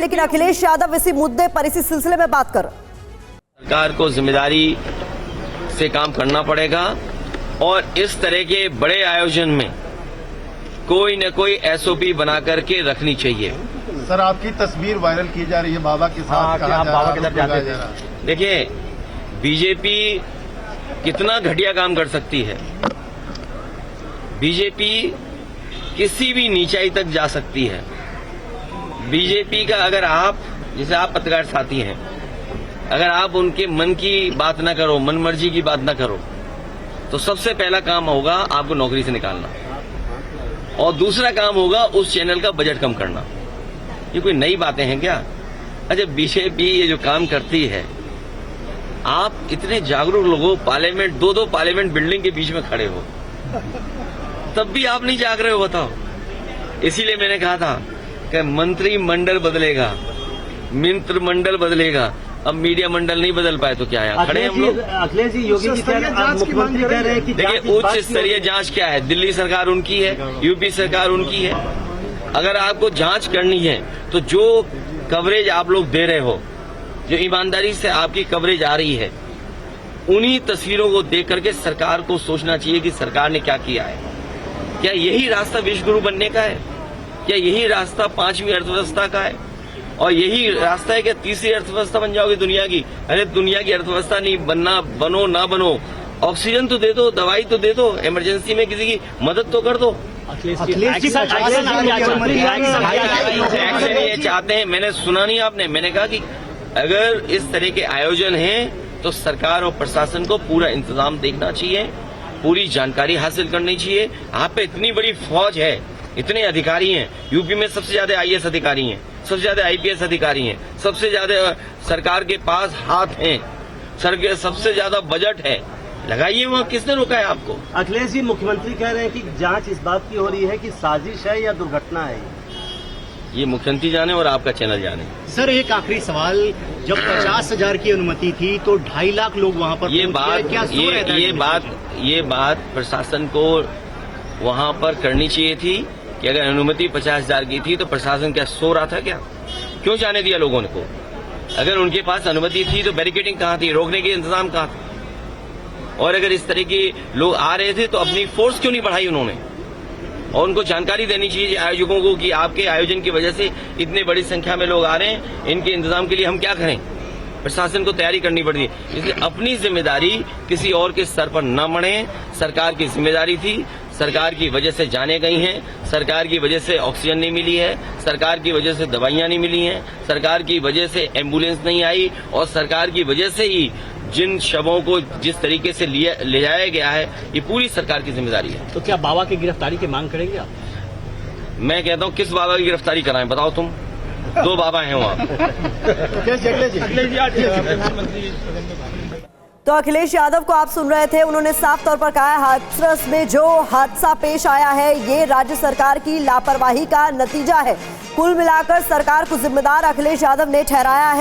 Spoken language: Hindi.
लेकिन अखिलेश यादव इसी मुद्दे पर, इसी सिलसिले में बात कर। सरकार को जिम्मेदारी से काम करना पड़ेगा और इस तरह के बड़े आयोजन में कोई न कोई एसओपी बना करके रखनी चाहिए। सर, आपकी तस्वीर वायरल की जा रही है बाबा के साथ, आप बाबा के साथ जाते थे। देखिए, बीजेपी कितना घटिया काम कर सकती है। बीजेपी किसी भी नीचाई तक जा सकती है। बीजेपी का अगर आप, जैसे आप पत्रकार साथी हैं, अगर आप उनके मन की बात ना करो, मन मर्जी की बात ना करो, तो सबसे पहला काम होगा आपको नौकरी से निकालना, और दूसरा काम होगा उस चैनल का बजट कम करना। ये कोई नई बातें हैं क्या? अच्छा, बीजेपी ये जो काम करती है, आप इतने जागरूक लोगों, पार्लियामेंट, दो पार्लियामेंट बिल्डिंग के बीच में खड़े हो, तब भी आप नहीं जाग रहे हो, बताओ। इसीलिए मैंने कहा था कि मंत्रिमंडल बदलेगा, मित्र मंडल बदलेगा, अब मीडिया मंडल नहीं बदल पाए तो क्या है, खड़े हम लोग। अखिलेश जी, योगी जी मुख्यमंत्री कह रहे हैं कि देखिए, उच्च स्तरीय जांच क्या है? दिल्ली सरकार उनकी है, यूपी सरकार उनकी है। अगर आपको जांच करनी है तो जो कवरेज आप लोग दे रहे हो, जो ईमानदारी से आपकी कवरेज आ रही है, उन्हीं तस्वीरों को देख करके सरकार को सोचना चाहिए कि सरकार ने क्या किया है। क्या यही रास्ता विश्व गुरु बनने का है? क्या यही रास्ता 5वीं अर्थव्यवस्था का है? और यही रास्ता है कि तीसरी अर्थव्यवस्था बन जाओगे दुनिया की? अरे दुनिया की अर्थव्यवस्था नहीं बनना, बनो ना बनो, ऑक्सीजन तो दे दो, दवाई तो दे दो, इमरजेंसी में किसी की मदद तो कर दो। एक्शन ये चाहते हैं, मैंने सुना नहीं आपने, मैंने कहा कि अगर इस तरह के आयोजन हैं तो सरकार और प्रशासन को पूरा इंतजाम देखना चाहिए, पूरी जानकारी हासिल करनी चाहिए। आप पे इतनी बड़ी फौज है, इतने अधिकारी हैं, यूपी में सबसे ज्यादा आईएएस अधिकारी हैं, सबसे ज्यादा आईपीएस अधिकारी हैं, सबसे ज्यादा सरकार के पास हाथ हैं, सबसे ज्यादा बजट है, लगाइए वहाँ। किसने रोका है आपको? अखिलेश जी, मुख्यमंत्री कह रहे हैं कि जांच इस बात की हो रही है कि साजिश है या दुर्घटना है। ये मुख्यमंत्री जाने और आपका चैनल जाने। सर, एक आखिरी सवाल, जब 50,000 की अनुमति थी तो 2.5 लाख लोग वहाँ पर ये बात प्रशासन को वहाँ पर करनी चाहिए थी कि अगर अनुमति 50,000 की थी तो प्रशासन क्या सो रहा था क्या? क्यों जाने दिया लोगों को? अगर उनके पास अनुमति थी तो बैरिकेडिंग कहाँ थी, रोकने के इंतजाम कहाँ थे? और अगर इस तरह के लोग आ रहे थे तो अपनी फोर्स क्यों नहीं बढ़ाई उन्होंने? और उनको जानकारी देनी चाहिए आयोजकों को कि आपके आयोजन की वजह से इतने बड़ी संख्या में लोग आ रहे हैं, इनके इंतजाम के लिए हम क्या करें? प्रशासन को तैयारी करनी पड़ती है। इसलिए अपनी जिम्मेदारी किसी और के सर पर न मढ़े। सरकार की जिम्मेदारी थी, सरकार की वजह से जाने गई हैं, सरकार की वजह से ऑक्सीजन नहीं मिली है, सरकार की वजह से दवाइयां नहीं मिली हैं, सरकार की वजह से एम्बुलेंस नहीं आई, और सरकार की वजह से ही जिन शवों को जिस तरीके से ले जाया गया है, ये पूरी सरकार की जिम्मेदारी है। तो क्या बाबा की गिरफ्तारी की मांग करेंगे आप? मैं कहता हूँ, किस बाबा की गिरफ्तारी कराएं बताओ तुम? 2 बाबा हैं वहाँ। तो अखिलेश यादव को आप सुन रहे थे, उन्होंने साफ तौर पर कहा है हाथरस में जो हादसा पेश आया है ये राज्य सरकार की लापरवाही का नतीजा है। कुल मिलाकर सरकार को जिम्मेदार अखिलेश यादव ने ठहराया है।